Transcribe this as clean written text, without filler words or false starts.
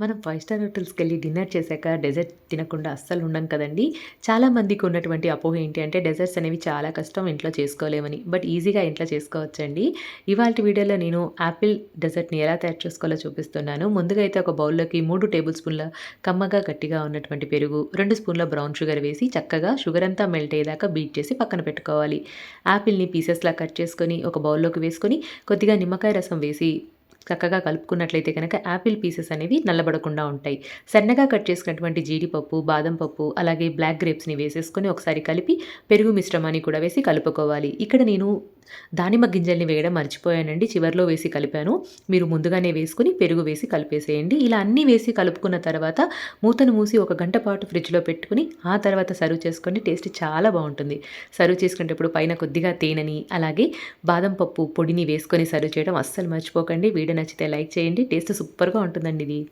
మనం 5 star హోటల్స్‌కెళ్ళి dinner చేశాక dessert తినకుండా అస్సలు ఉండం కదండీ! చాలా మందికి ఉన్నటువంటి అపోహ ఏంటి అంటే డెజర్ట్స్ అనేవి చాలా కష్టం ఇంట్లో చేసుకోలేమని. బట్ ఈజీగా ఇంట్లో చేసుకోవచ్చండి. ఇవాల్టి వీడియోలో నేను యాపిల్ డెజర్ట్‌ని ఎలా తయారు చేసుకోవాలో చూపిస్తున్నాను. ముందుగా అయితే ఒక బౌల్‌లోకి 3 టేబుల్ స్పూన్ల కమ్మగా గట్టిగా ఉన్నటువంటి పెరుగు, 2 స్పూన్ల బ్రౌన్ షుగర్ వేసి చక్కగా షుగర్ అంతా మెల్ట్ అయ్యేదాకా బీట్ చేసి పక్కన పెట్టుకోవాలి. యాపిల్‌ని పీసెస్‌లా కట్ చేసుకొని ఒక బౌల్‌లోకి వేసుకొని కొద్దిగా నిమ్మకాయ రసం వేసి చక్కగా కలుపుకున్నట్లయితే కనుక యాపిల్ పీసెస్ అనేవి నల్లబడకుండా ఉంటాయి. సన్నగా కట్ చేసుకున్నటువంటి జీడిపప్పు, బాదం పప్పు, అలాగే బ్లాక్ గ్రేప్స్‌ని వేసేసుకొని ఒకసారి కలిపి పెరుగు మిశ్రమాన్ని కూడా వేసి కలుపుకోవాలి. ఇక్కడ నేను దానిమ్మ గింజల్ని వేయడం మర్చిపోయానండి. చివర్లో వేసి కలిపాను. మీరు ముందుగానే వేసుకొని పెరుగు వేసి కలిపేసేయండి. ఇలా అన్నీ వేసి కలుపుకున్న తర్వాత మూతను మూసి ఒక గంట పాటు ఫ్రిడ్జ్‌లో పెట్టుకొని ఆ తర్వాత సర్వ్ చేసుకోండి. టేస్ట్ చాలా బావుంటుంది. సర్వ్ చేసుకునేటప్పుడు పైన కొద్దిగా తేనెని, అలాగే బాదం పప్పు పొడిని వేసుకొని సర్వ్ చేయడం అస్సలు మర్చిపోకండి. వీడియో నచ్చితే లైక్ చేయండి. టేస్ట్ సూపర్‌గా ఉంటుందండి ఇది.